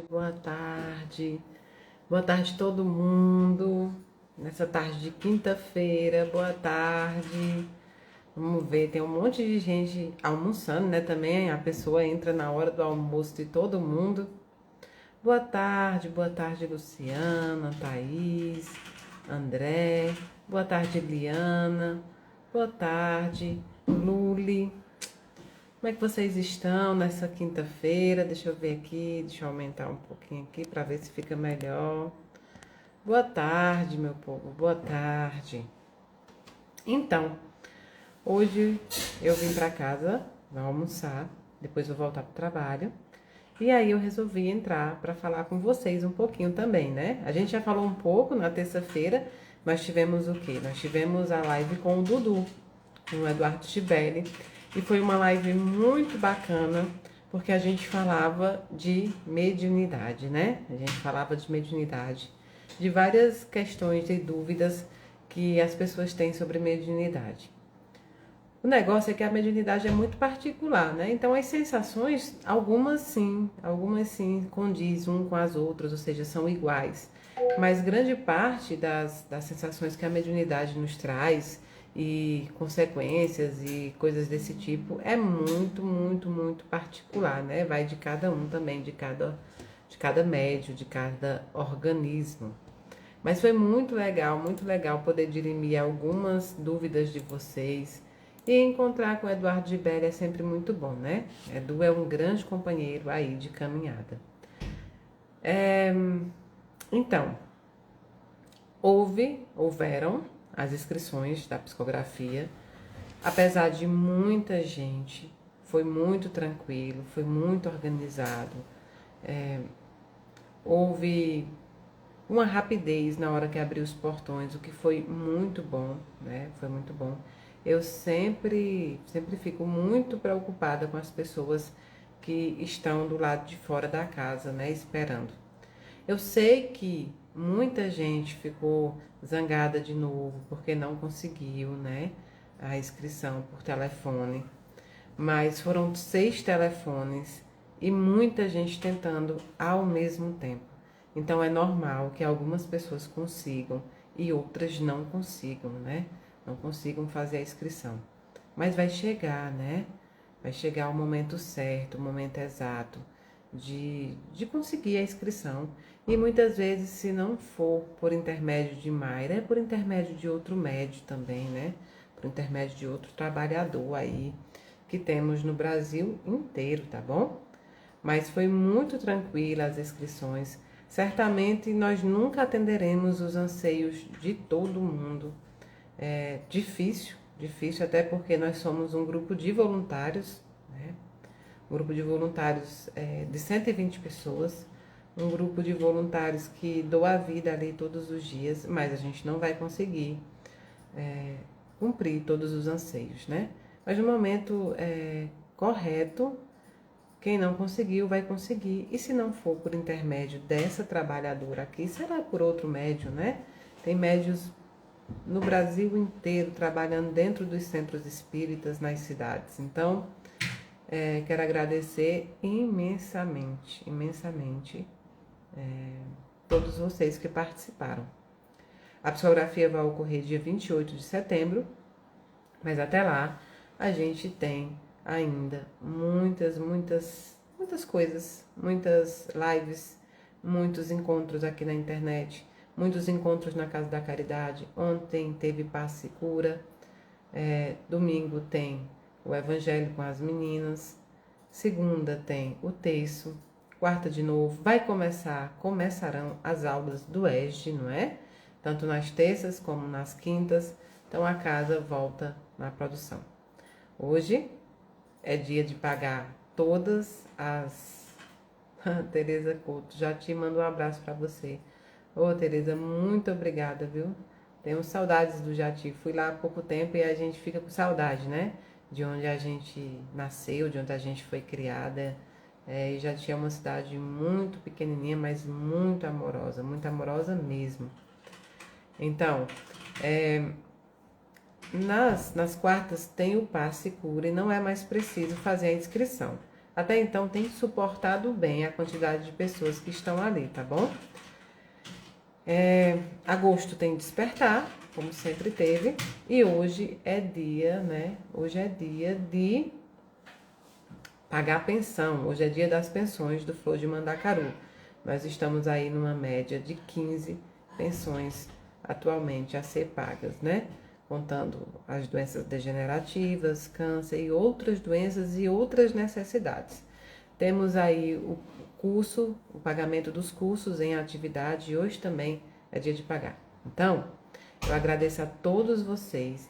Boa tarde, boa tarde todo mundo. Nessa tarde de quinta-feira, boa tarde. Vamos ver, tem um monte de gente almoçando, né? Também a pessoa entra na hora do almoço de todo mundo. Boa tarde, Luciana, Thaís, André. Boa tarde, Eliana. Boa tarde, Luli. Como é que vocês estão nessa quinta-feira? Deixa eu ver aqui, deixa eu aumentar um pouquinho aqui para ver se fica melhor. Boa tarde, meu povo, boa tarde. Então, hoje eu vim para casa, vou almoçar, depois vou voltar para o trabalho. E aí eu resolvi entrar para falar com vocês um pouquinho também, né? A gente já falou um pouco na terça-feira, mas tivemos o quê? Nós tivemos a live com o Dudu, com o Eduardo Tibelli. E foi uma live muito bacana, porque a gente falava de mediunidade, né? A gente falava de mediunidade, de várias questões e dúvidas que as pessoas têm sobre mediunidade. O negócio é que a mediunidade é muito particular, né? Então as sensações, algumas sim, condiz um com as outras, ou seja, são iguais. Mas grande parte das sensações que a mediunidade nos traz e consequências e coisas desse tipo é muito particular, né? Vai de cada um também, de cada médio, de cada organismo. Mas foi muito legal poder dirimir algumas dúvidas de vocês. E encontrar com o Eduardo Gibelli é sempre muito bom, né? Edu é um grande companheiro aí de caminhada. Então, houveram as inscrições da psicografia. Apesar de muita gente, foi muito tranquilo, foi muito organizado. Houve uma rapidez na hora que abriu os portões, o que foi muito bom, né? Foi muito bom. Eu sempre fico muito preocupada com as pessoas que estão do lado de fora da casa, né? Esperando. Eu sei que muita gente ficou zangada de novo porque não conseguiu, né? A inscrição por telefone. Mas foram 6 telefones e muita gente tentando ao mesmo tempo. Então é normal que algumas pessoas consigam e outras não consigam, né? Não consigam fazer a inscrição. Mas vai chegar, né? Vai chegar o momento certo, o momento exato de conseguir a inscrição. E muitas vezes, se não for por intermédio de Mayra, é por intermédio de outro médio também, né? Por intermédio de outro trabalhador aí que temos no Brasil inteiro, tá bom? Mas foi muito tranquila as inscrições. Certamente nós nunca atenderemos os anseios de todo mundo. É difícil até porque nós somos um grupo de voluntários, né? Um grupo de voluntários de 120 pessoas, um grupo de voluntários que doa a vida ali todos os dias, mas a gente não vai conseguir cumprir todos os anseios, né? Mas no momento correto, quem não conseguiu vai conseguir. E se não for por intermédio dessa trabalhadora aqui, será por outro médio, né? Tem médios no Brasil inteiro trabalhando dentro dos centros espíritas nas cidades. Então, quero agradecer imensamente todos vocês que participaram. A psicografia vai ocorrer dia 28 de setembro, mas até lá a gente tem ainda muitas coisas, muitas lives, muitos encontros aqui na internet, muitos encontros na Casa da Caridade. Ontem teve Passe e Cura, domingo tem o Evangelho com as meninas, segunda tem o terço, quarta de novo, começarão as aulas do ESG, não é? Tanto nas terças como nas quintas, então a casa volta na produção. Hoje é dia de pagar todas as... Tereza Couto, já te mando um abraço para você. Ô, Tereza, muito obrigada, viu? Tenho saudades do Jati. Fui lá há pouco tempo e a gente fica com saudade, né? De onde a gente nasceu, de onde a gente foi criada. E Jati é uma cidade muito pequenininha, mas muito amorosa mesmo. Então, nas quartas tem o Passe e Cura e não é mais preciso fazer a inscrição. até então tem suportado bem a quantidade de pessoas que estão ali, tá bom? Agosto tem despertar, como sempre teve, e hoje é dia, né? Hoje é dia de pagar a pensão, hoje é dia das pensões do Flor de Mandacaru. Nós estamos aí numa média de 15 pensões atualmente a ser pagas, né? Contando as doenças degenerativas, câncer e outras doenças e outras necessidades. Temos aí o curso, o pagamento dos cursos em atividade, e hoje também é dia de pagar. Então, eu agradeço a todos vocês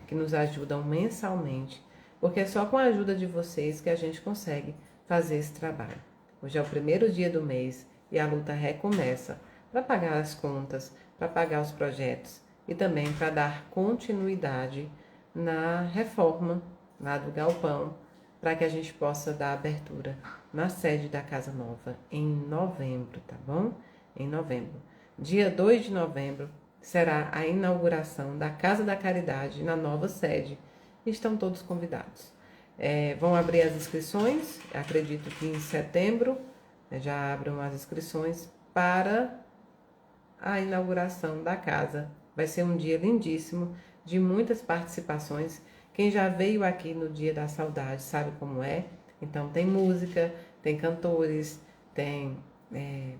que nos ajudam mensalmente, porque é só com a ajuda de vocês que a gente consegue fazer esse trabalho. Hoje é o primeiro dia do mês e a luta recomeça para pagar as contas, para pagar os projetos e também para dar continuidade na reforma lá do galpão, para que a gente possa dar abertura na sede da Casa Nova em novembro, tá bom? Em novembro. Dia 2 de novembro será a inauguração da Casa da Caridade na nova sede. Estão todos convidados. Vão abrir as inscrições, acredito que em setembro já abram as inscrições para a inauguração da casa. Vai ser um dia lindíssimo, de muitas participações. Quem já veio aqui no Dia da Saudade sabe como é. Então tem música, tem cantores, tem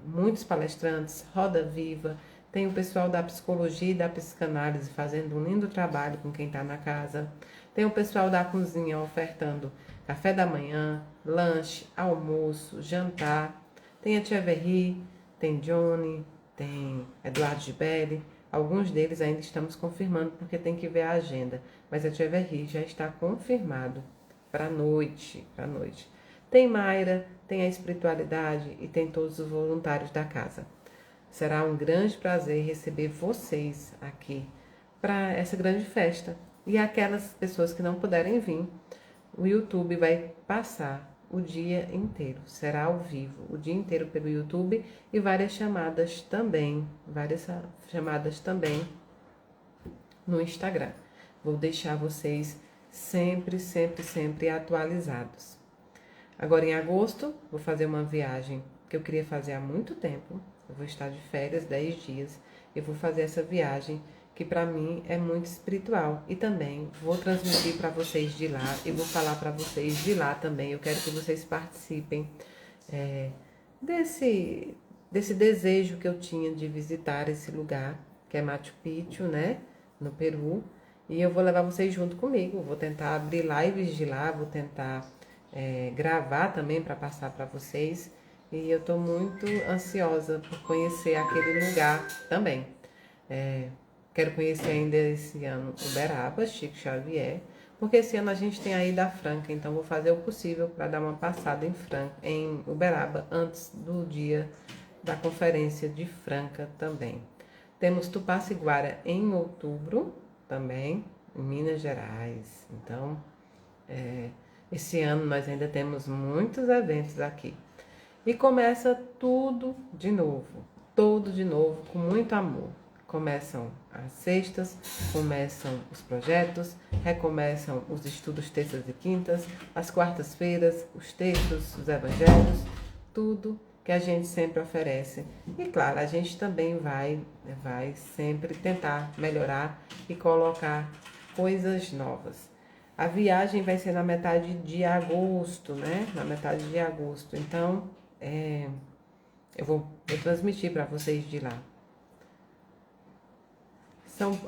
muitos palestrantes, roda viva, tem o pessoal da psicologia e da psicanálise fazendo um lindo trabalho com quem está na casa. Tem o pessoal da cozinha ofertando café da manhã, lanche, almoço, jantar. Tem a Tia Verri, tem Johnny, tem Eduardo Gibelli. Alguns deles ainda estamos confirmando porque tem que ver a agenda. Mas a Tia Verri já está confirmado para noite. Tem Mayra, tem a espiritualidade e tem todos os voluntários da casa. Será um grande prazer receber vocês aqui para essa grande festa. E aquelas pessoas que não puderem vir, o YouTube vai passar o dia inteiro. Será ao vivo, o dia inteiro pelo YouTube e várias chamadas também no Instagram. Vou deixar vocês sempre atualizados. Agora em agosto, vou fazer uma viagem que eu queria fazer há muito tempo. Eu vou estar de férias 10 dias e vou fazer essa viagem que para mim é muito espiritual. E também vou transmitir para vocês de lá e vou falar para vocês de lá também. Eu quero que vocês participem desse desejo que eu tinha de visitar esse lugar, que é Machu Picchu, né, no Peru. E eu vou levar vocês junto comigo. Vou tentar abrir lives de lá, vou tentar gravar também para passar para vocês. E eu estou muito ansiosa por conhecer aquele lugar também. Quero conhecer ainda esse ano Uberaba, Chico Xavier, porque esse ano a gente tem a Ida Franca, então vou fazer o possível para dar uma passada em Uberaba antes do dia da conferência de Franca também. Temos Tupaciguara em outubro também, em Minas Gerais. Então, esse ano nós ainda temos muitos eventos aqui. E começa tudo de novo, com muito amor. Começam as sextas, começam os projetos, recomeçam os estudos terças e quintas, as quartas-feiras, os textos, os evangelhos, tudo que a gente sempre oferece. E claro, a gente também vai sempre tentar melhorar e colocar coisas novas. A viagem vai ser na metade de agosto, né? Na metade de agosto. Então, eu vou transmitir para vocês de lá.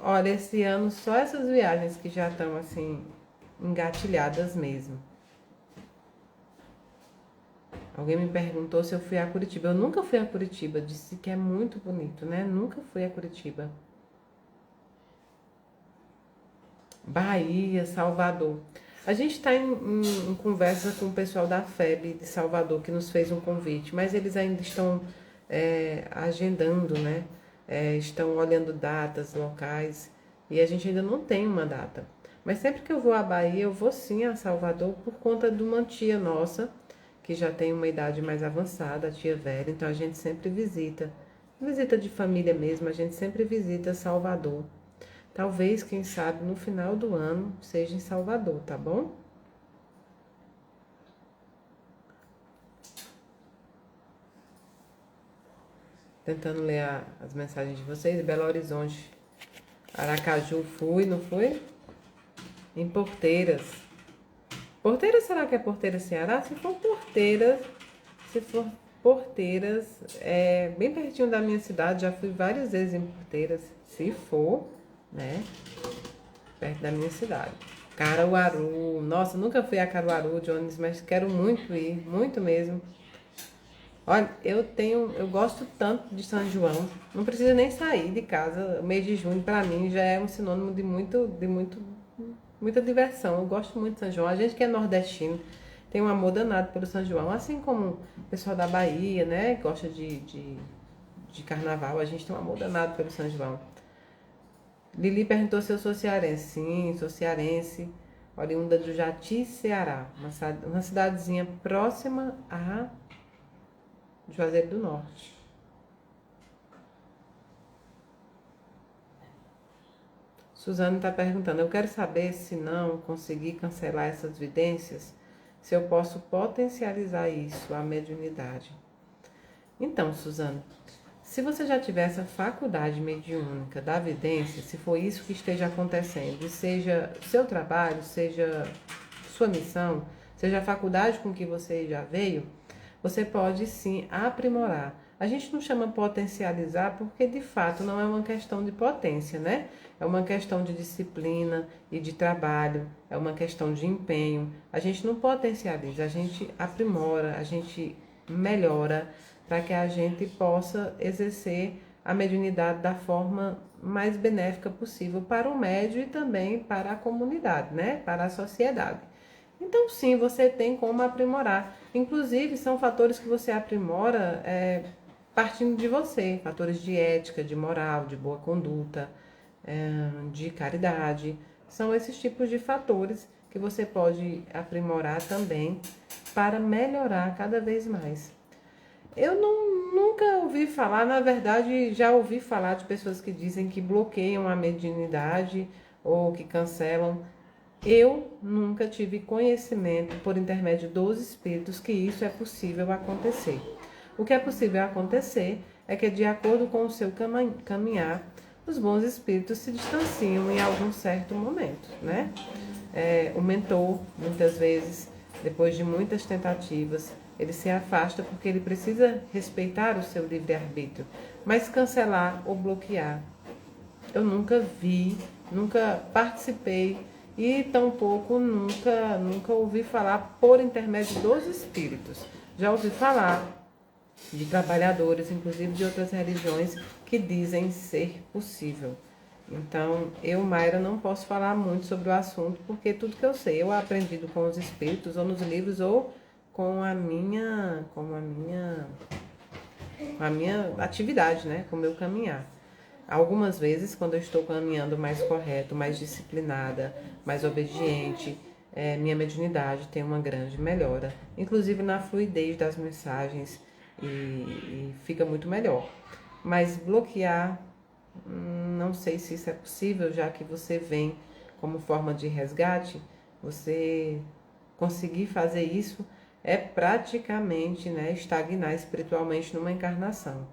Olha, esse ano só essas viagens que já estão assim engatilhadas mesmo. Alguém me perguntou se eu fui a Curitiba. Eu nunca fui a Curitiba, disse que é muito bonito, né? Nunca fui a Curitiba. Bahia, Salvador. A gente está em conversa com o pessoal da FEB de Salvador, que nos fez um convite, mas eles ainda estão agendando, né? Estão olhando datas, locais, e a gente ainda não tem uma data. Mas sempre que eu vou à Bahia, eu vou sim a Salvador por conta de uma tia nossa, que já tem uma idade mais avançada, a tia velha, então a gente sempre visita de família mesmo, a gente sempre visita Salvador. Talvez, quem sabe, no final do ano seja em Salvador, tá bom? tentando ler as mensagens de vocês. Belo Horizonte, Aracaju, fui, não fui? Em Porteiras. Porteiras, será que é Porteiras, Ceará? Se for Porteiras, é bem pertinho da minha cidade, já fui várias vezes em Porteiras, se for, né, perto da minha cidade. Caruaru, nossa, nunca fui a Caruaru, Jones, mas quero muito ir, muito mesmo. Olha, eu gosto tanto de São João, não precisa nem sair de casa. O mês de junho, para mim, já é um sinônimo muita diversão. Eu gosto muito de São João. A gente que é nordestino tem um amor danado pelo São João, assim como o pessoal da Bahia, né, gosta de carnaval. A gente tem um amor danado pelo São João. Lili perguntou se eu sou cearense. Sim, sou cearense, oriunda do Jati, Ceará, uma cidadezinha próxima a Juazeiro do Norte. Suzana está perguntando, eu quero saber se não conseguir cancelar essas vidências, se eu posso potencializar isso, a mediunidade. Então, Suzana, se você já tiver essa faculdade mediúnica da vidência, se for isso que esteja acontecendo, e seja seu trabalho, seja sua missão, seja a faculdade com que você já veio, você pode sim aprimorar. A gente não chama potencializar porque de fato não é uma questão de potência, né? É uma questão de disciplina e de trabalho, é uma questão de empenho. A gente não potencializa, a gente aprimora, a gente melhora para que a gente possa exercer a mediunidade da forma mais benéfica possível para o médium e também para a comunidade, né? Para a sociedade. Então, sim, você tem como aprimorar. Inclusive, são fatores que você aprimora partindo de você. Fatores de ética, de moral, de boa conduta, de caridade. São esses tipos de fatores que você pode aprimorar também para melhorar cada vez mais. Eu nunca ouvi falar, na verdade, já ouvi falar de pessoas que dizem que bloqueiam a mediunidade ou que cancelam. Eu nunca tive conhecimento por intermédio dos espíritos que isso é possível acontecer. O que é possível acontecer é que, de acordo com o seu caminhar, os bons espíritos se distanciam em algum certo momento, né? O mentor, muitas vezes, depois de muitas tentativas, ele se afasta porque ele precisa respeitar o seu livre-arbítrio, mas cancelar ou bloquear, eu nunca vi, nunca participei e tampouco nunca ouvi falar por intermédio dos espíritos. Já ouvi falar de trabalhadores, inclusive de outras religiões, que dizem ser possível. Então, eu, Mayra, não posso falar muito sobre o assunto, porque tudo que eu sei, eu aprendi com os espíritos, ou nos livros, ou com a minha atividade, né? Com o meu caminhar. Algumas vezes, quando eu estou caminhando mais correto, mais disciplinada, mais obediente, minha mediunidade tem uma grande melhora, inclusive na fluidez das mensagens e fica muito melhor. Mas bloquear, não sei se isso é possível, já que você vem como forma de resgate, você conseguir fazer isso é praticamente, né, estagnar espiritualmente numa encarnação.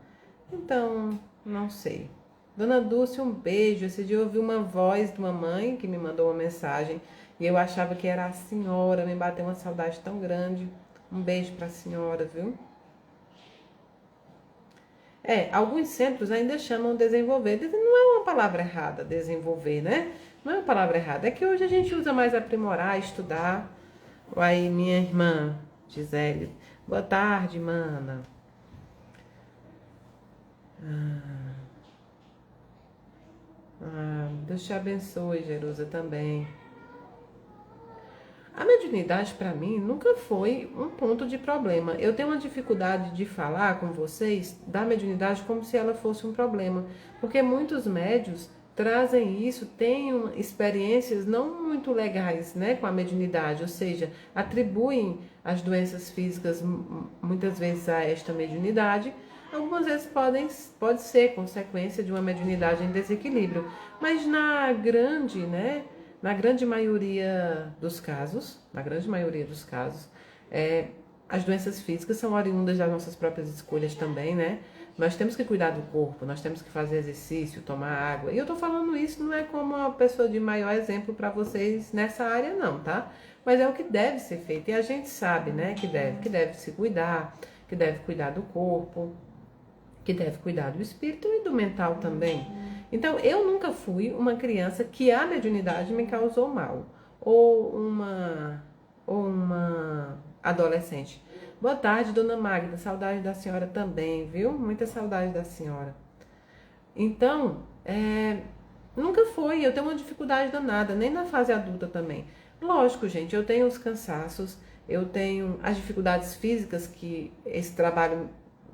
Então, não sei. Dona Dulce, um beijo. Esse dia eu ouvi uma voz de uma mãe que me mandou uma mensagem e eu achava que era a senhora, me bateu uma saudade tão grande. Um beijo para a senhora, viu? Alguns centros ainda chamam desenvolver. Não é uma palavra errada, desenvolver, né? Não é uma palavra errada. É que hoje a gente usa mais aprimorar, estudar. Aí, minha irmã, Gisele. Boa tarde, mana. Deus te abençoe, Jerusa, também. A mediunidade, para mim, nunca foi um ponto de problema. Eu tenho uma dificuldade de falar com vocês da mediunidade como se ela fosse um problema. Porque muitos médios trazem isso, têm experiências não muito legais, né, com a mediunidade. Ou seja, atribuem as doenças físicas muitas vezes a esta mediunidade. Algumas vezes pode ser consequência de uma mediunidade em desequilíbrio, mas na grande maioria dos casos, as doenças físicas são oriundas das nossas próprias escolhas também, né? Nós temos que cuidar do corpo, nós temos que fazer exercício, tomar água. E eu tô falando isso não é como uma pessoa de maior exemplo para vocês nessa área não, tá? Mas é o que deve ser feito. E a gente sabe, né, que deve se cuidar, que deve cuidar do corpo, que deve cuidar do espírito e do mental também. Então, eu nunca fui uma criança que a mediunidade me causou mal. Ou uma adolescente. Boa tarde, dona Magda. Saudade da senhora também, viu? Muita saudade da senhora. Então, nunca foi. Eu tenho uma dificuldade danada, nem na fase adulta também. Lógico, gente, eu tenho os cansaços, eu tenho as dificuldades físicas que esse trabalho,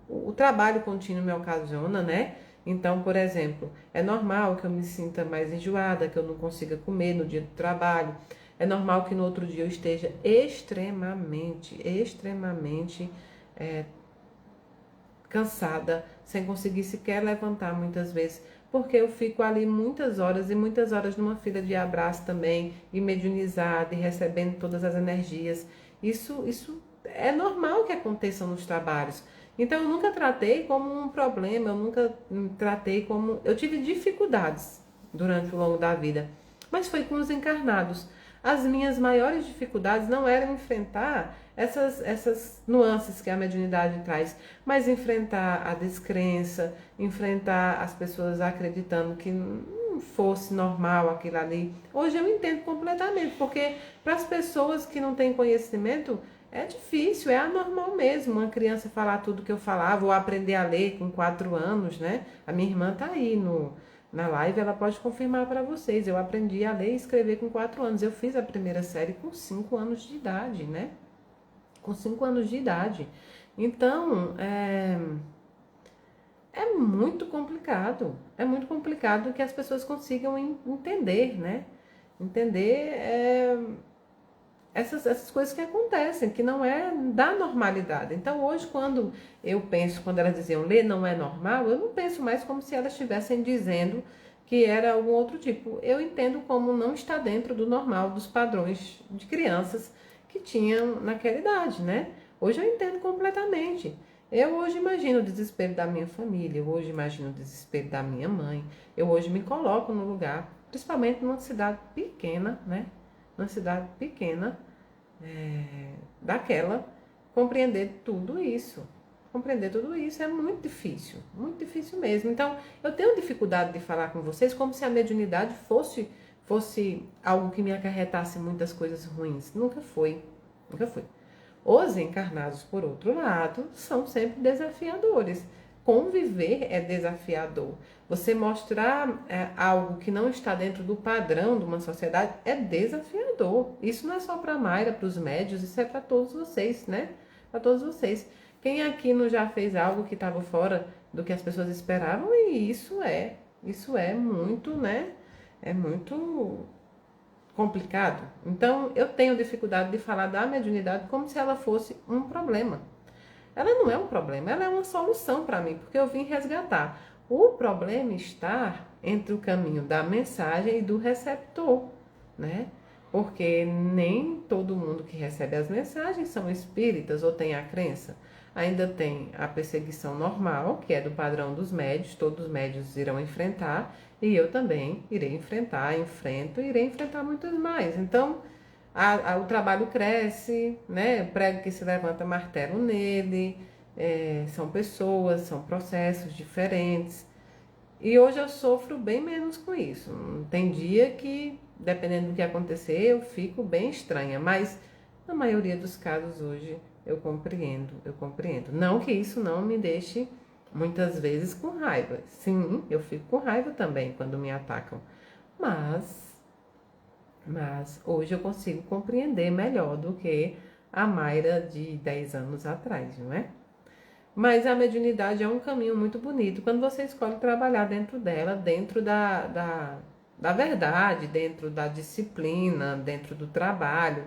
o trabalho contínuo me ocasiona, né? Então, por exemplo, é normal que eu me sinta mais enjoada, que eu não consiga comer no dia do trabalho. É normal que no outro dia eu esteja extremamente cansada, sem conseguir sequer levantar muitas vezes, porque eu fico ali muitas horas e muitas horas numa fila de abraço também, e mediunizada e recebendo todas as energias. Isso é normal que aconteça nos trabalhos. Então eu nunca tratei como um problema, eu nunca tratei como. Eu tive dificuldades durante o longo da vida, mas foi com os encarnados. As minhas maiores dificuldades não eram enfrentar essas nuances que a mediunidade traz, mas enfrentar a descrença, enfrentar as pessoas acreditando que não fosse normal aquilo ali. Hoje eu entendo completamente, porque para as pessoas que não têm conhecimento, é difícil, é anormal mesmo. Uma criança falar tudo que eu falava, ou aprender a ler com 4 anos, né? A minha irmã tá aí na live, ela pode confirmar para vocês. Eu aprendi a ler e escrever com 4 anos. Eu fiz a primeira série com 5 anos de idade, né? Com 5 anos de idade. Então, é muito complicado. É muito complicado que as pessoas consigam entender, né? Entender essas coisas que acontecem, que não é da normalidade. Então, hoje, quando eu penso, quando elas diziam ler não é normal, eu não penso mais como se elas estivessem dizendo que era algum outro tipo. Eu entendo como não está dentro do normal, dos padrões de crianças que tinham naquela idade, né? Hoje eu entendo completamente. Eu hoje imagino o desespero da minha família, eu hoje imagino o desespero da minha mãe, eu hoje me coloco no lugar, principalmente numa cidade pequena, né? Numa cidade pequena, daquela, compreender tudo isso. Compreender tudo isso é muito difícil mesmo. Então, eu tenho dificuldade de falar com vocês como se a mediunidade fosse algo que me acarretasse muitas coisas ruins. Nunca foi, nunca foi. Os encarnados, por outro lado, são sempre desafiadores. Conviver é desafiador. Você mostrar algo que não está dentro do padrão de uma sociedade é desafiador. Isso não é só para a Mayra, para os médios, isso é para todos vocês, né? Para todos vocês. Quem aqui não já fez algo que estava fora do que as pessoas esperavam? E isso é muito, né? É muito complicado. Então, eu tenho dificuldade de falar da mediunidade como se ela fosse um problema. Ela não é um problema, ela é uma solução para mim, porque eu vim resgatar. O problema está entre o caminho da mensagem e do receptor, né? Porque nem todo mundo que recebe as mensagens são espíritas ou tem a crença. Ainda tem a perseguição normal, que é do padrão dos médios, todos os médios irão enfrentar, e eu também irei enfrentar, enfrento e irei enfrentar muitos mais. Então, o trabalho cresce, né? Prego que se levanta martelo nele, são pessoas, são processos diferentes. E hoje eu sofro bem menos com isso. Tem dia que, dependendo do que acontecer, eu fico bem estranha, mas na maioria dos casos hoje eu compreendo, eu compreendo. Não que isso não me deixe muitas vezes com raiva. Sim, eu fico com raiva também quando me atacam. Mas hoje eu consigo compreender melhor do que a Mayra de 10 anos atrás, não é? Mas a mediunidade é um caminho muito bonito quando você escolhe trabalhar dentro dela, dentro da verdade, dentro da disciplina, dentro do trabalho.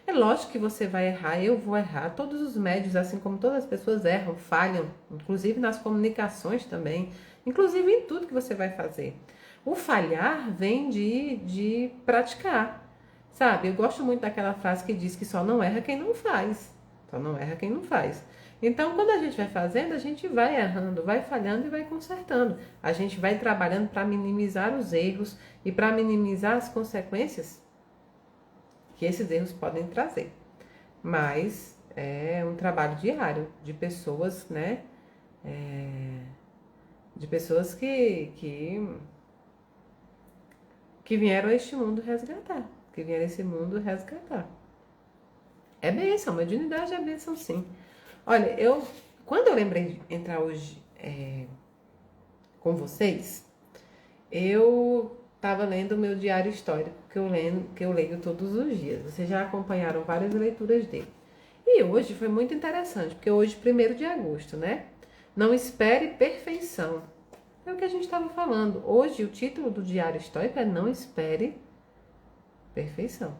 É lógico que você vai errar, eu vou errar, todos os médios, assim como todas as pessoas erram, falham, inclusive nas comunicações também, inclusive em tudo que você vai fazer. O falhar vem de praticar, sabe? Eu gosto muito daquela frase que diz que só não erra quem não faz. Só não erra quem não faz. Então, quando a gente vai fazendo, a gente vai errando, vai falhando e vai consertando. A gente vai trabalhando para minimizar os erros e para minimizar as consequências que esses erros podem trazer. Mas é um trabalho diário de pessoas, né? De pessoas que vieram a este mundo resgatar. Que vieram a esse mundo resgatar. É bênção, mediunidade é bênção, sim. Olha, quando eu lembrei de entrar hoje com vocês, eu estava lendo o meu diário histórico, que eu leio todos os dias. Vocês já acompanharam várias leituras dele. E hoje foi muito interessante, porque hoje, 1º de agosto, né? Não espere perfeição. É o que a gente estava falando. Hoje, o título do diário histórico é Não Espere Perfeição.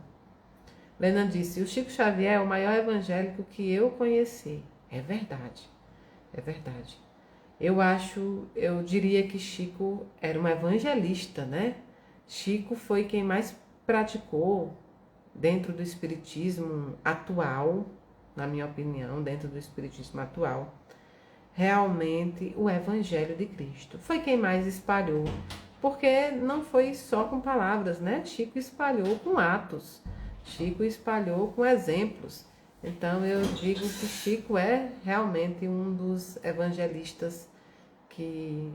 Lena disse, o Chico Xavier é o maior evangélico que eu conheci. É verdade, é verdade. Eu diria que Chico era um evangelista, né? Chico foi quem mais praticou dentro do espiritismo atual, na minha opinião, dentro do espiritismo atual, realmente o evangelho de Cristo. Foi quem mais espalhou, porque não foi só com palavras, né? Chico espalhou com atos, Chico espalhou com exemplos. Então eu digo que Chico é realmente um dos evangelistas que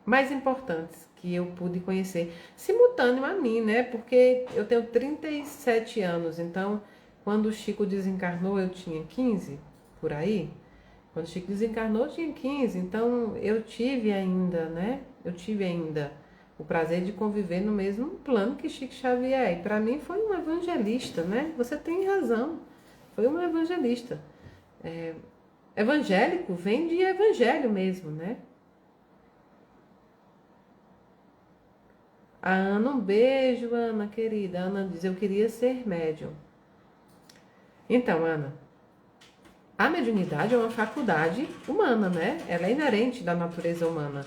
mais importantes que eu pude conhecer, simultâneo a mim, né? Porque eu tenho 37 anos, então quando o Chico desencarnou eu tinha 15, por aí. Quando o Chico desencarnou eu tinha 15, então eu tive ainda, né? Eu tive ainda o prazer de conviver no mesmo plano que Chico Xavier. E para mim foi um evangelista, né? Você tem razão, foi um evangelista. Evangélico vem de evangelho mesmo, né? A Ana, um beijo, Ana, querida. A Ana diz, eu queria ser médium. Então, Ana, a mediunidade é uma faculdade humana, né? Ela é inerente da natureza humana.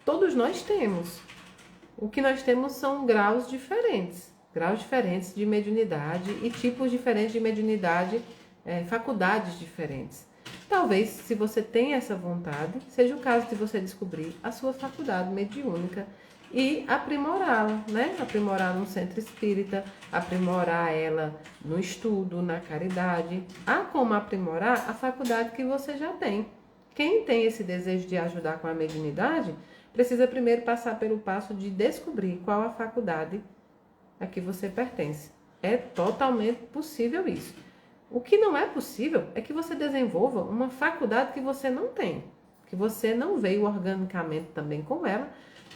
Todos nós temos. O que nós temos são graus diferentes de mediunidade e tipos diferentes de mediunidade, faculdades diferentes. Talvez, se você tem essa vontade, seja o caso de você descobrir a sua faculdade mediúnica e aprimorá-la, né? Aprimorar no centro espírita, aprimorar ela no estudo, na caridade. Há como aprimorar a faculdade que você já tem. Quem tem esse desejo de ajudar com a mediunidade, precisa primeiro passar pelo passo de descobrir qual a faculdade a que você pertence. É totalmente possível isso. O que não é possível é que você desenvolva uma faculdade que você não tem, que você não veio organicamente também com ela,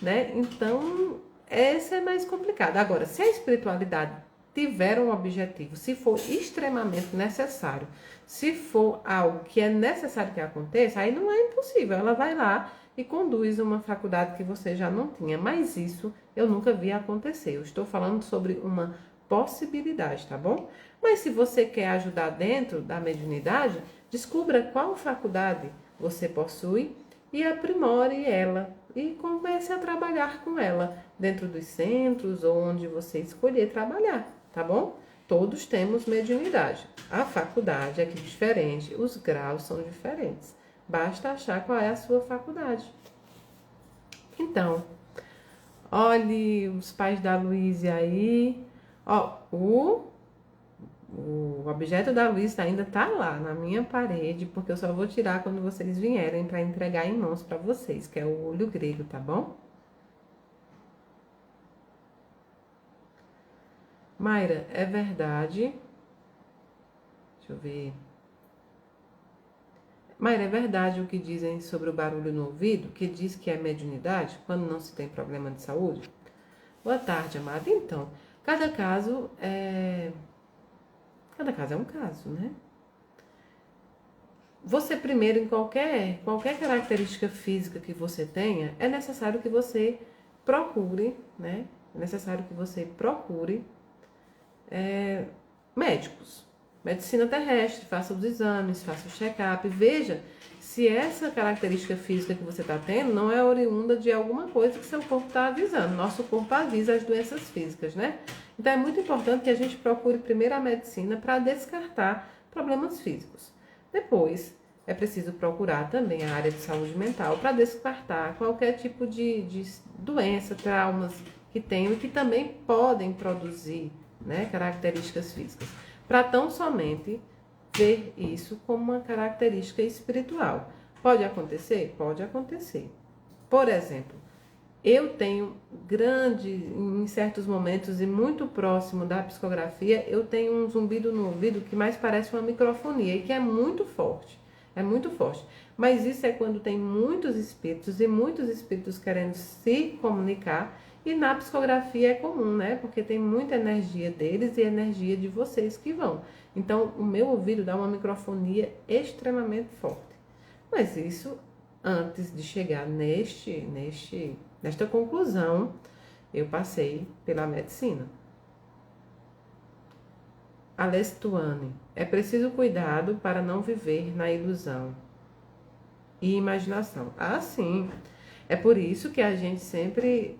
né? Então, essa é mais complicada. Agora, se a espiritualidade tiver um objetivo, se for extremamente necessário, se for algo que é necessário que aconteça, aí não é impossível. Ela vai lá e conduz uma faculdade que você já não tinha. Mas isso eu nunca vi acontecer. Eu estou falando sobre uma possibilidade, tá bom? Mas se você quer ajudar dentro da mediunidade, descubra qual faculdade você possui e aprimore ela e comece a trabalhar com ela dentro dos centros ou onde você escolher trabalhar, tá bom? Todos temos mediunidade. A faculdade é que é diferente, os graus são diferentes. Basta achar qual é a sua faculdade. Então, olhe os pais da Luísa aí. Ó, o objeto da Luísa ainda tá lá na minha parede, porque eu só vou tirar quando vocês vierem para entregar em mãos para vocês, que é o olho grego, tá bom? Mayra, é verdade. Deixa eu ver. Mayra, é verdade o que dizem sobre o barulho no ouvido, que diz que é mediunidade, quando não se tem problema de saúde? Boa tarde, amada. Então, cada caso é um caso, né? Você primeiro, em qualquer característica física que você tenha, é necessário que você procure, né? É necessário que você procure médicos. Medicina terrestre, faça os exames, faça o check-up, veja se essa característica física que você está tendo não é oriunda de alguma coisa que seu corpo está avisando. Nosso corpo avisa as doenças físicas, né? Então é muito importante que a gente procure primeiro a medicina para descartar problemas físicos. Depois, é preciso procurar também a área de saúde mental para descartar qualquer tipo de doença, traumas que tenham e que também podem produzir, né, características físicas. Para tão somente ver isso como uma característica espiritual. Pode acontecer? Pode acontecer. Por exemplo, eu tenho em certos momentos e muito próximo da psicografia, eu tenho um zumbido no ouvido que mais parece uma microfonia e que é muito forte. É muito forte. Mas isso é quando tem muitos espíritos e muitos espíritos querendo se comunicar. E na psicografia é comum, né? Porque tem muita energia deles e energia de vocês que vão. Então, o meu ouvido dá uma microfonia extremamente forte. Mas isso, antes de chegar nesta conclusão, eu passei pela medicina. Alestuane, é preciso cuidado para não viver na ilusão e imaginação. Ah, sim. É por isso que a gente sempre,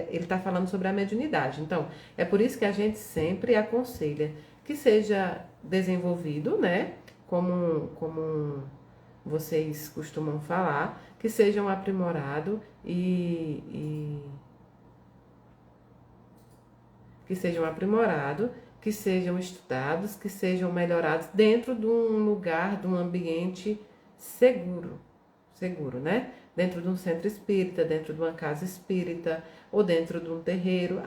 ele está falando sobre a mediunidade. Então, é por isso que a gente sempre aconselha que seja desenvolvido, né? Como vocês costumam falar, que sejam aprimorado que sejam aprimorados, que sejam estudados, que sejam melhorados dentro de um lugar, de um ambiente seguro, né? Dentro de um centro espírita, dentro de uma casa espírita ou dentro de um terreiro,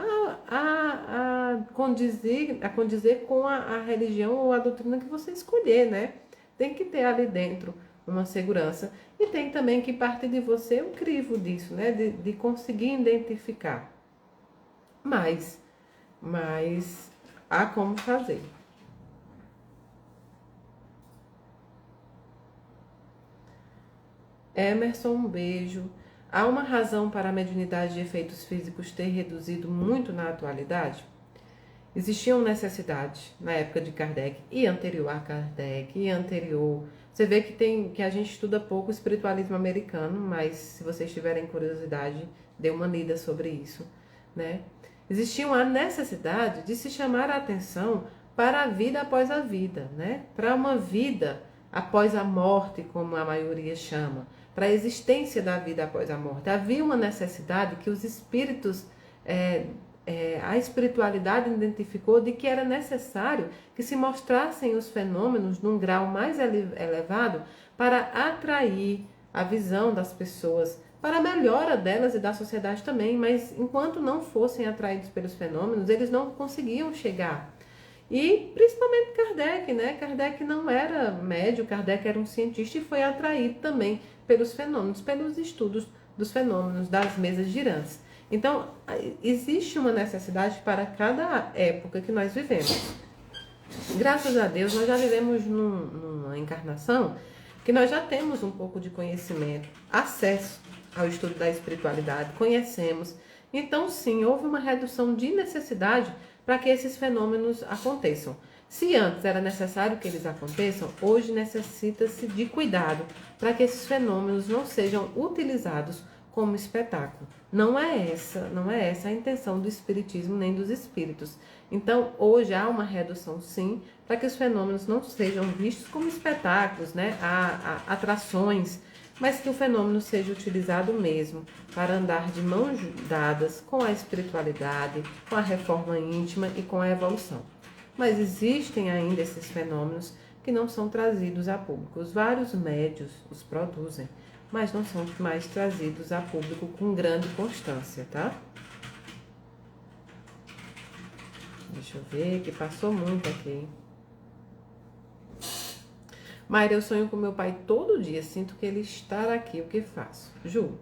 a condizer com a religião ou a doutrina que você escolher, né? Tem que ter ali dentro uma segurança e tem também que partir de você o crivo disso, né? De conseguir identificar. Mas há como fazer. Emerson, um beijo. Há uma razão para a mediunidade de efeitos físicos ter reduzido muito na atualidade? Existiam necessidades na época de Kardec e anterior a Kardec e anterior. Você vê que a gente estuda pouco o espiritualismo americano, mas se vocês tiverem curiosidade, dê uma lida sobre isso, né? Existia a necessidade de se chamar a atenção para a vida após a vida, né? Para uma vida após a morte, como a maioria chama, para a existência da vida após a morte. Havia uma necessidade que os espíritos, a espiritualidade identificou de que era necessário que se mostrassem os fenômenos num grau mais elevado para atrair a visão das pessoas, para a melhora delas e da sociedade também, mas enquanto não fossem atraídos pelos fenômenos, eles não conseguiam chegar. E principalmente Kardec, né? Kardec não era médio, Kardec era um cientista e foi atraído também pelos fenômenos, pelos estudos dos fenômenos, das mesas girantes. Então, existe uma necessidade para cada época que nós vivemos. Graças a Deus, nós já vivemos numa encarnação que nós já temos um pouco de conhecimento, acesso ao estudo da espiritualidade, conhecemos. Então, sim, houve uma redução de necessidade para que esses fenômenos aconteçam. Se antes era necessário que eles aconteçam, hoje necessita-se de cuidado para que esses fenômenos não sejam utilizados como espetáculo. Não é essa a intenção do espiritismo nem dos espíritos. Então, hoje há uma redução, sim, para que os fenômenos não sejam vistos como espetáculos, né? Atrações, mas que o fenômeno seja utilizado mesmo para andar de mãos dadas com a espiritualidade, com a reforma íntima e com a evolução. Mas existem ainda esses fenômenos que não são trazidos a público. Os vários médios os produzem, mas não são mais trazidos a público com grande constância, tá? Deixa eu ver, que passou muito aqui. Mayra, eu sonho com meu pai todo dia, sinto que ele está aqui, o que faço? Ju,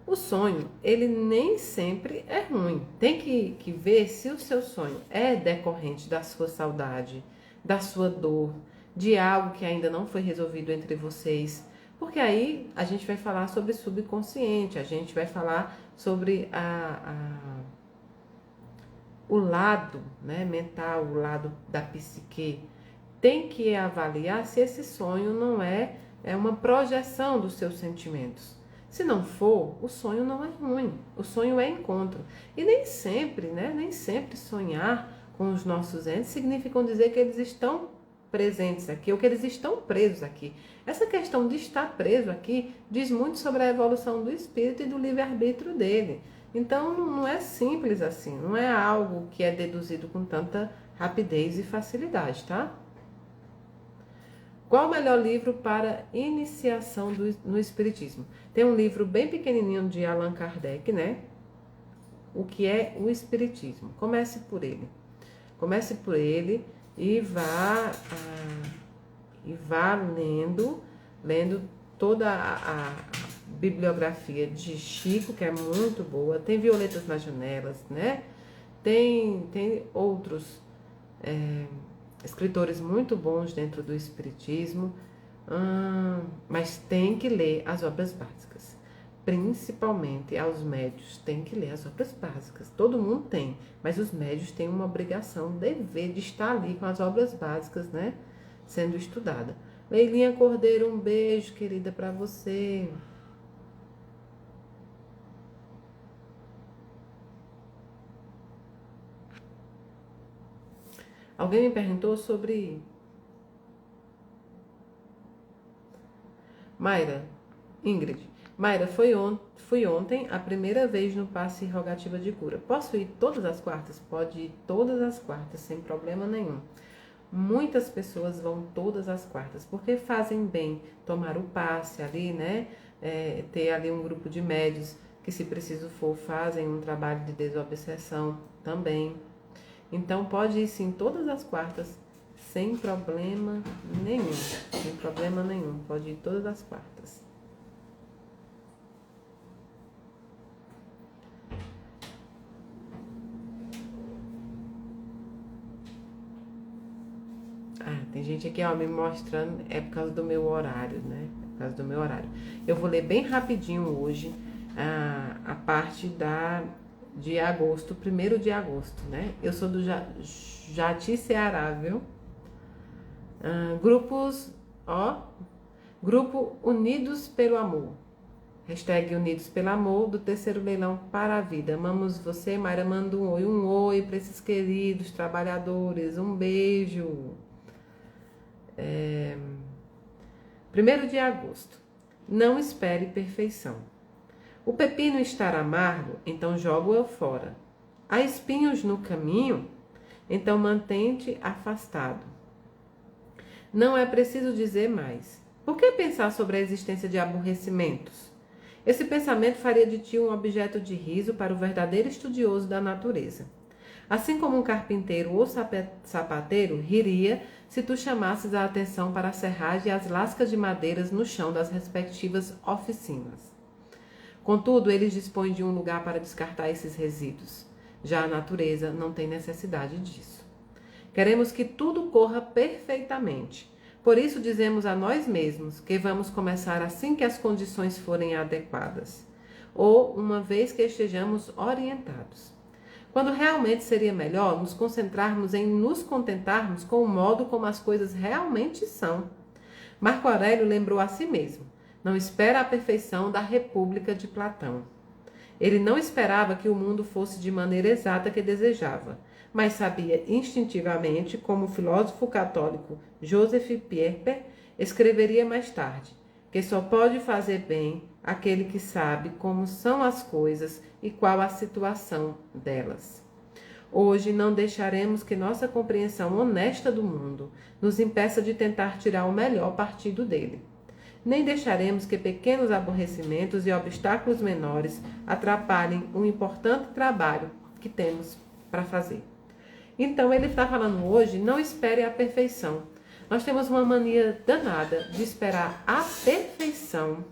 o sonho, ele nem sempre é ruim. Tem que ver se o seu sonho é decorrente da sua saudade, da sua dor, de algo que ainda não foi resolvido entre vocês. Porque aí a gente vai falar sobre subconsciente, a gente vai falar sobre o lado, né, mental, o lado da psique. Tem que avaliar se esse sonho não é uma projeção dos seus sentimentos. Se não for, o sonho não é ruim, o sonho é encontro. E nem sempre, né? Nem sempre sonhar com os nossos entes significam dizer que eles estão presentes aqui ou que eles estão presos aqui. Essa questão de estar preso aqui diz muito sobre a evolução do espírito e do livre-arbítrio dele. Então não é simples assim, não é algo que é deduzido com tanta rapidez e facilidade, tá? Qual o melhor livro para iniciação no Espiritismo? Tem um livro bem pequenininho de Allan Kardec, né? O que é o Espiritismo? Comece por ele. Comece por ele e vá lendo toda a bibliografia de Chico, que é muito boa. Tem Violetas nas Janelas, né? Tem outros escritores muito bons dentro do Espiritismo, mas tem que ler as obras básicas. Principalmente aos médios, tem que ler as obras básicas. Todo mundo tem, mas os médios têm uma obrigação, dever de estar ali com as obras básicas, né? Sendo estudada. Leilinha Cordeiro, um beijo, querida, para você. Alguém me perguntou sobre Mayra, Ingrid. Mayra, fui ontem a primeira vez no passe rogativa de cura. Posso ir todas as quartas? Pode ir todas as quartas, sem problema nenhum. Muitas pessoas vão todas as quartas, porque fazem bem tomar o passe ali, né? Ter ali um grupo de médios que, se preciso for, fazem um trabalho de desobsessão também. Então, pode ir sim todas as quartas, sem problema nenhum. Sem problema nenhum, pode ir todas as quartas. Tem gente aqui, ó, me mostrando, é por causa do meu horário, né? É por causa do meu horário. Eu vou ler bem rapidinho hoje a parte de agosto, 1º de agosto, né? Eu sou do Jati, Ceará, viu? Grupo Unidos pelo Amor. Hashtag Unidos pelo Amor, do terceiro leilão para a vida. Amamos você, Mayra, manda um oi para esses queridos trabalhadores, um beijo. 1º de agosto. Não espere perfeição. O pepino estar amargo, então joga-o fora. Há espinhos no caminho, então mantente afastado. Não é preciso dizer mais. Por que pensar sobre a existência de aborrecimentos? Esse pensamento faria de ti um objeto de riso para o verdadeiro estudioso da natureza. Assim como um carpinteiro ou sapateiro riria se tu chamasses a atenção para a serragem e as lascas de madeiras no chão das respectivas oficinas. Contudo, eles dispõem de um lugar para descartar esses resíduos. Já a natureza não tem necessidade disso. Queremos que tudo corra perfeitamente. Por isso dizemos a nós mesmos que vamos começar assim que as condições forem adequadas, ou uma vez que estejamos orientados. Quando realmente seria melhor nos concentrarmos em nos contentarmos com o modo como as coisas realmente são. Marco Aurélio lembrou a si mesmo: não espera a perfeição da República de Platão. Ele não esperava que o mundo fosse de maneira exata que desejava, mas sabia instintivamente, como o filósofo católico Joseph Pieper escreveria mais tarde, que só pode fazer bem aquele que sabe como são as coisas e qual a situação delas. Hoje não deixaremos que nossa compreensão honesta do mundo nos impeça de tentar tirar o melhor partido dele. Nem deixaremos que pequenos aborrecimentos e obstáculos menores atrapalhem o importante trabalho que temos para fazer. Então ele está falando hoje, não espere a perfeição. Nós temos uma mania danada de esperar a perfeição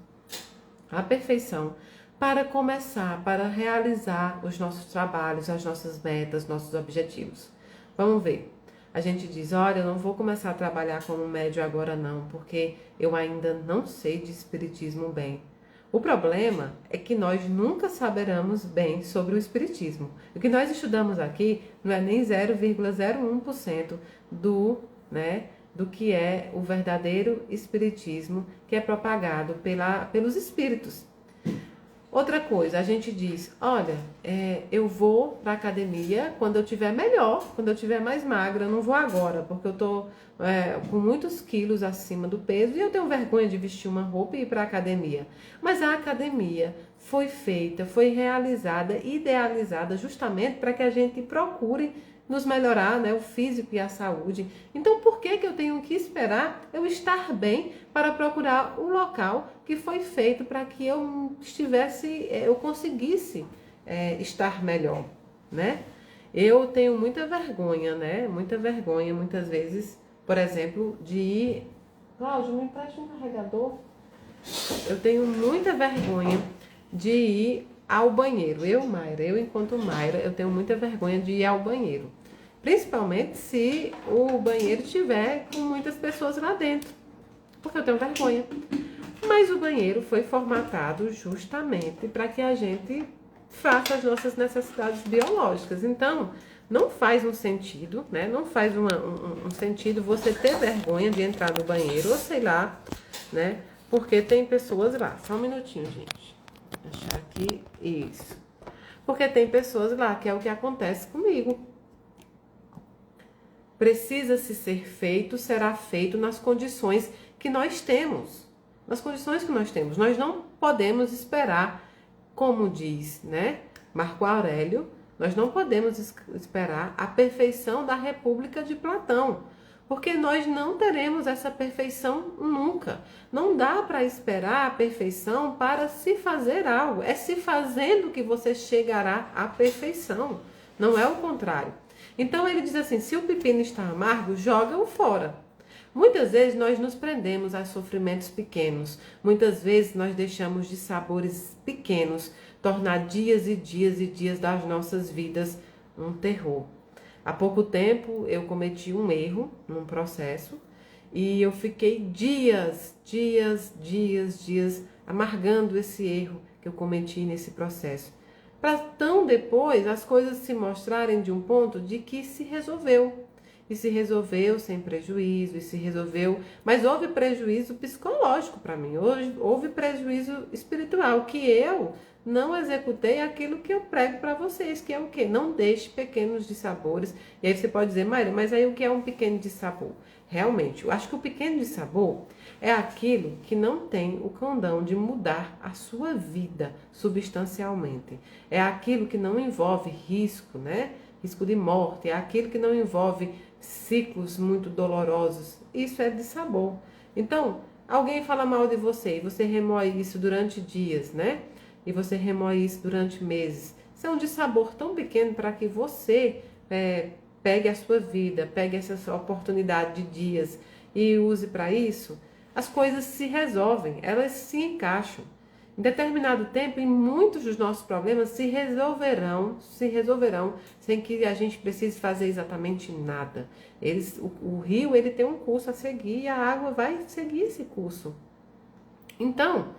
para começar, para realizar os nossos trabalhos, as nossas metas, nossos objetivos. Vamos ver. A gente diz, olha, eu não vou começar a trabalhar como médium agora não, porque eu ainda não sei de espiritismo bem. O problema é que nós nunca saberemos bem sobre o espiritismo. O que nós estudamos aqui não é nem 0,01% do que é o verdadeiro espiritismo que é propagado pelos espíritos. Outra coisa, a gente diz, olha, eu vou para academia quando eu tiver melhor, quando eu tiver mais magra, eu não vou agora, porque eu tô com muitos quilos acima do peso e eu tenho vergonha de vestir uma roupa e ir para academia. Mas a academia foi feita, foi realizada, idealizada justamente para que a gente procure nos melhorar, né, o físico e a saúde. Então, por que eu tenho que esperar eu estar bem para procurar o local que foi feito para que eu eu conseguisse estar melhor, né? Eu tenho muita vergonha, né? Muita vergonha, muitas vezes, por exemplo, de ir... Cláudio, me empresta um carregador? Eu tenho muita vergonha de ir ao banheiro. Eu enquanto Mayra, eu tenho muita vergonha de ir ao banheiro. Principalmente se o banheiro tiver com muitas pessoas lá dentro. Porque eu tenho vergonha. Mas o banheiro foi formatado justamente para que a gente faça as nossas necessidades biológicas. Então, não faz um sentido, né? Não faz um sentido você ter vergonha de entrar no banheiro, ou sei lá, né? Porque tem pessoas lá. Só um minutinho, gente. Vou achar aqui isso. Porque tem pessoas lá, que é o que acontece comigo. Precisa-se ser feito, será feito nas condições que nós temos. Nas condições que nós temos. Nós não podemos esperar, como diz, né, Marco Aurélio, nós não podemos esperar a perfeição da República de Platão. Porque nós não teremos essa perfeição nunca. Não dá para esperar a perfeição para se fazer algo. É se fazendo que você chegará à perfeição. Não é o contrário. Então ele diz assim, se o pepino está amargo, joga-o fora. Muitas vezes nós nos prendemos a sofrimentos pequenos. Muitas vezes nós deixamos de sabores pequenos tornar dias e dias e dias das nossas vidas um terror. Há pouco tempo eu cometi um erro num processo e eu fiquei dias amargando esse erro que eu cometi nesse processo. Para tão depois as coisas se mostrarem de um ponto de que se resolveu. E se resolveu sem prejuízo, e se resolveu... Mas houve prejuízo psicológico para mim, houve prejuízo espiritual, que eu não executei aquilo que eu prego para vocês, que é o quê? Não deixe pequenos dissabores. E aí você pode dizer, Mayra, mas aí o que é um pequeno dissabor? Realmente, eu acho que o pequeno dissabor é aquilo que não tem o condão de mudar a sua vida substancialmente. É aquilo que não envolve risco, né? Risco de morte, é aquilo que não envolve ciclos muito dolorosos. Isso é dissabor. Então, alguém fala mal de você e você remoe isso durante dias, né? E você remoe isso durante meses. Isso é um dissabor tão pequeno para que você pegue a sua vida, pegue essa sua oportunidade de dias e use para isso. As coisas se resolvem, elas se encaixam. Em determinado tempo, e muitos dos nossos problemas se resolverão sem que a gente precise fazer exatamente nada. O rio ele tem um curso a seguir e a água vai seguir esse curso. Então,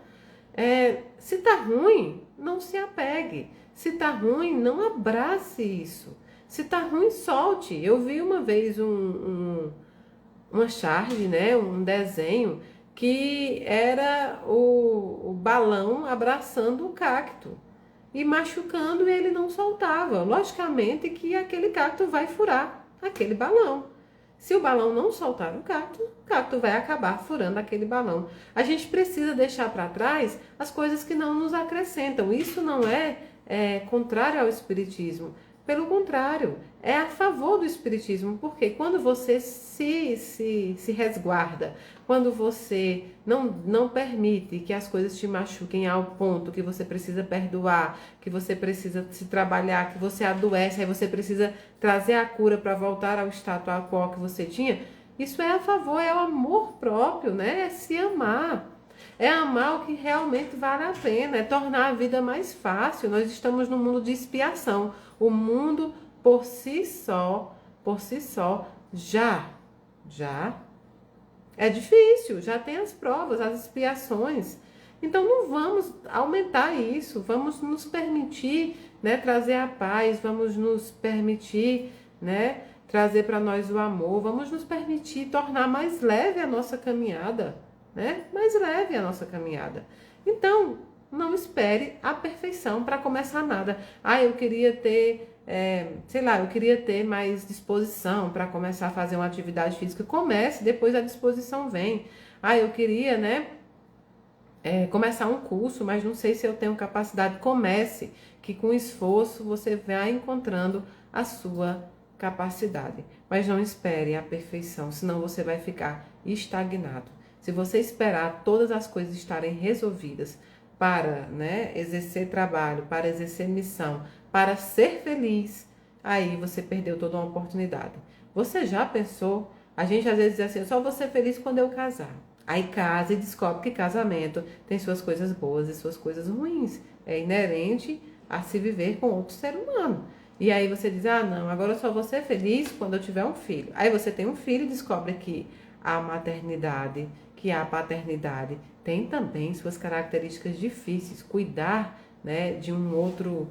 se tá ruim, não se apegue. Se tá ruim, não abrace isso. Se tá ruim, solte. Eu vi uma vez uma charge, né, um desenho que era o balão abraçando o cacto e machucando e ele não soltava. Logicamente que aquele cacto vai furar aquele balão. Se o balão não soltar o cacto vai acabar furando aquele balão. A gente precisa deixar para trás as coisas que não nos acrescentam. Isso não é contrário ao espiritismo. Pelo contrário, é a favor do espiritismo, porque quando você se resguarda, quando você não permite que as coisas te machuquem ao ponto que você precisa perdoar, que você precisa se trabalhar, que você adoece, aí você precisa trazer a cura para voltar ao status quo que você tinha, isso é a favor, é o amor próprio, né? É se amar. É amar o que realmente vale a pena, é tornar a vida mais fácil. Nós estamos num mundo de expiação. O mundo por si só, já é difícil, já tem as provas, as expiações. Então não vamos aumentar isso, vamos nos permitir, né, trazer a paz, vamos nos permitir, né, trazer para nós o amor, vamos nos permitir tornar mais leve a nossa caminhada, né? Mais leve a nossa caminhada. Então, não espere a perfeição para começar nada. Eu queria ter, eu queria ter mais disposição para começar a fazer uma atividade física. Comece, depois a disposição vem. Eu queria, começar um curso, mas não sei se eu tenho capacidade. Comece, que com esforço você vai encontrando a sua capacidade. Mas não espere a perfeição, senão você vai ficar estagnado. Se você esperar todas as coisas estarem resolvidas para, exercer trabalho, para exercer missão, para ser feliz, aí você perdeu toda uma oportunidade. Você já pensou? A gente às vezes diz assim, eu só vou ser feliz quando eu casar. Aí casa e descobre que casamento tem suas coisas boas e suas coisas ruins. É inerente a se viver com outro ser humano. E aí você diz, não, agora eu só vou ser feliz quando eu tiver um filho. Aí você tem um filho e descobre que a maternidade, que a paternidade tem também suas características difíceis. Cuidar, de um outro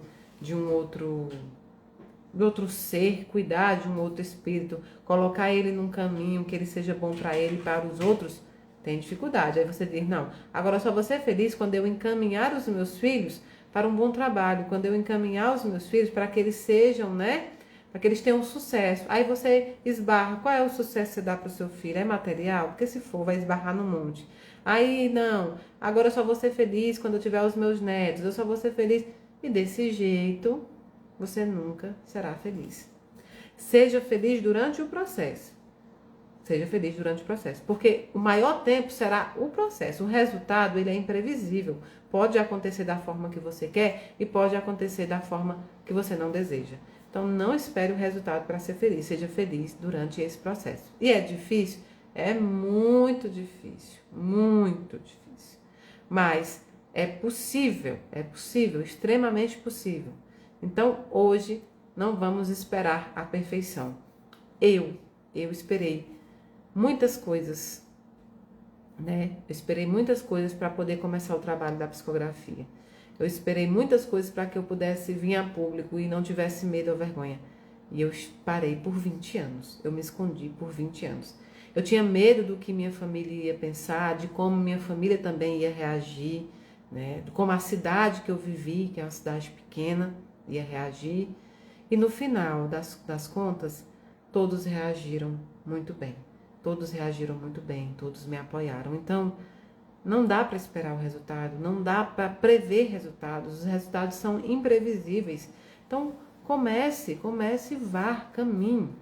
ser, cuidar de um outro espírito, colocar ele num caminho que ele seja bom para ele e para os outros, tem dificuldade. Aí você diz, não, agora só vou ser feliz quando eu encaminhar os meus filhos para um bom trabalho, quando eu encaminhar os meus filhos para que eles sejam, para que eles tenham sucesso. Aí você esbarra, qual é o sucesso que você dá para o seu filho? É material? Porque se for, vai esbarrar no monte. Aí, não, agora eu só vou ser feliz quando eu tiver os meus netos, eu só vou ser feliz. E desse jeito, você nunca será feliz. Seja feliz durante o processo. Seja feliz durante o processo. Porque o maior tempo será o processo. O resultado, ele é imprevisível. Pode acontecer da forma que você quer e pode acontecer da forma que você não deseja. Então, não espere o resultado para ser feliz. Seja feliz durante esse processo. E é difícil? É muito difícil. Muito difícil. Mas é possível, extremamente possível. Então, hoje, não vamos esperar a perfeição. Eu esperei muitas coisas, Eu esperei muitas coisas para poder começar o trabalho da psicografia. Eu esperei muitas coisas para que eu pudesse vir a público e não tivesse medo ou vergonha. E eu parei por 20 anos. Eu me escondi por 20 anos. Eu tinha medo do que minha família ia pensar, de como minha família também ia reagir, de como a cidade que eu vivi, que é uma cidade pequena, ia reagir. E no final das contas, todos reagiram muito bem. Todos reagiram muito bem, todos me apoiaram. Então, não dá para esperar o resultado, não dá para prever resultados. Os resultados são imprevisíveis. Então, comece e vá, caminhe.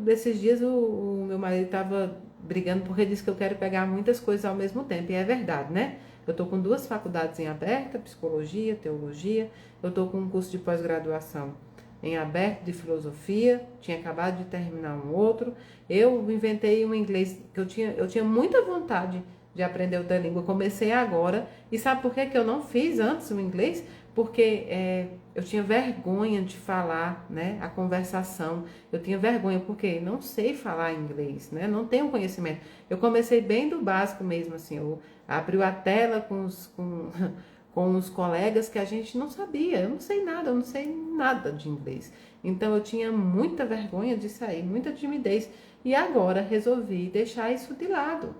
Desses dias, o meu marido estava brigando porque disse que eu quero pegar muitas coisas ao mesmo tempo. E é verdade, Eu estou com 2 faculdades em aberta, psicologia, teologia. Eu estou com um curso de pós-graduação em aberto de filosofia, tinha acabado de terminar um outro. Eu inventei um inglês que eu tinha muita vontade de aprender outra língua. Comecei agora. E sabe por que eu não fiz antes o inglês? Porque eu tinha vergonha de falar, a conversação. Eu tinha vergonha porque não sei falar inglês, não tenho conhecimento. Eu comecei bem do básico mesmo, assim. Eu abri a tela com os colegas que a gente não sabia. Eu não sei nada de inglês. Então eu tinha muita vergonha de sair, muita timidez. E agora resolvi deixar isso de lado.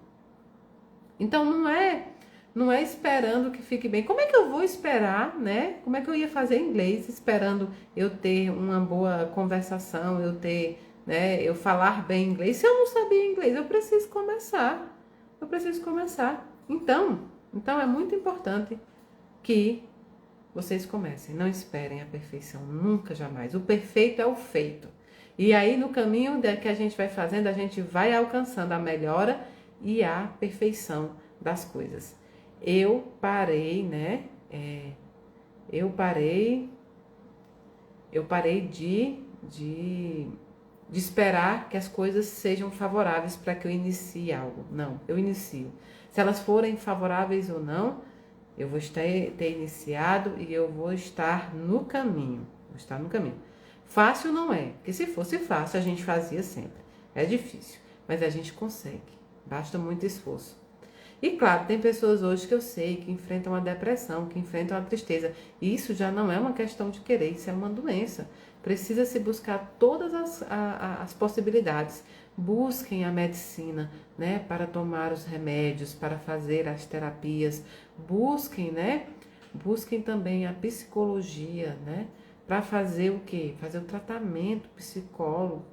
Então não é esperando que fique bem. Como é que eu vou esperar, Como é que eu ia fazer inglês esperando eu ter uma boa conversação, eu falar bem inglês? Se eu não sabia inglês, eu preciso começar. Então é muito importante que vocês comecem. Não esperem a perfeição, nunca, jamais. O perfeito é o feito. E aí, no caminho que a gente vai fazendo, a gente vai alcançando a melhora e a perfeição das coisas. Eu parei, Eu parei de esperar que as coisas sejam favoráveis para que eu inicie algo. Não, eu inicio. Se elas forem favoráveis ou não, eu vou ter iniciado e eu vou estar no caminho. Fácil não é, porque se fosse fácil a gente fazia sempre. É difícil, mas a gente consegue. Basta muito esforço. E claro, tem pessoas hoje que eu sei que enfrentam a depressão, que enfrentam a tristeza. E isso já não é uma questão de querer, isso é uma doença. Precisa-se buscar todas as possibilidades. Busquem a medicina, né, para tomar os remédios, para fazer as terapias. Busquem, né? Busquem também a psicologia, né? Para fazer o quê? Fazer o tratamento psicológico.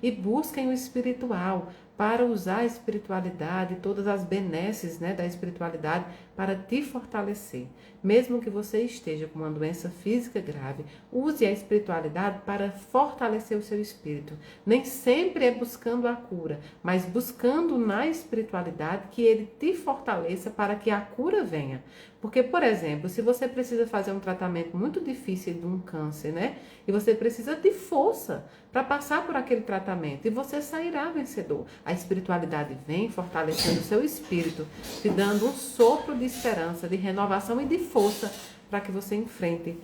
E busquem o espiritual para usar a espiritualidade, todas as benesses, né, da espiritualidade para te fortalecer. Mesmo que você esteja com uma doença física grave, use a espiritualidade para fortalecer o seu espírito. Nem sempre é buscando a cura, mas buscando na espiritualidade que ele te fortaleça para que a cura venha. Porque, por exemplo, se você precisa fazer um tratamento muito difícil de um câncer, né? E você precisa de força para passar por aquele tratamento e você sairá vencedor. A espiritualidade vem fortalecendo o seu espírito, te dando um sopro de esperança, de renovação e de força para que você enfrente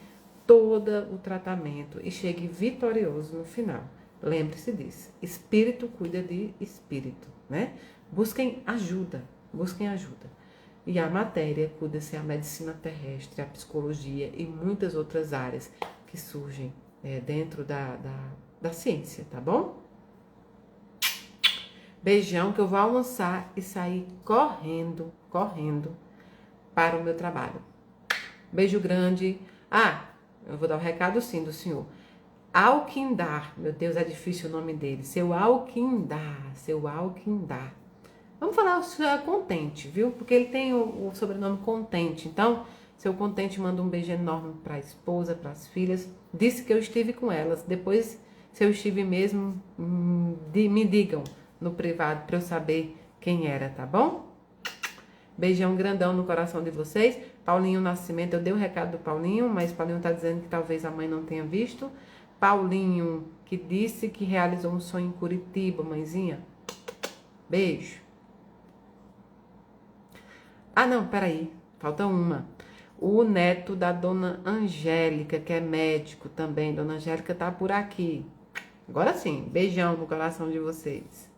todo o tratamento e chegue vitorioso no final. Lembre-se disso. Espírito cuida de espírito, né? Busquem ajuda, busquem ajuda. E a matéria cuida-se a medicina terrestre, a psicologia e muitas outras áreas que surgem dentro da ciência, tá bom? Beijão, que eu vou almoçar e sair correndo para o meu trabalho. Beijo grande. Ah, eu vou dar o recado sim do senhor. Alquindar, meu Deus, é difícil o nome dele. Seu Alquindar. Vamos falar o senhor Contente, viu? Porque ele tem o sobrenome Contente. Então, seu Contente manda um beijo enorme para a esposa, para as filhas. Disse que eu estive com elas. Depois, se eu estive mesmo, me digam no privado para eu saber quem era, tá bom? Beijão grandão no coração de vocês. Paulinho Nascimento, eu dei o recado do Paulinho, mas Paulinho tá dizendo que talvez a mãe não tenha visto. Paulinho, que disse que realizou um sonho em Curitiba, mãezinha. Beijo. Ah, não, peraí, falta uma. O neto da dona Angélica, que é médico também. Dona Angélica tá por aqui. Agora sim, beijão no coração de vocês.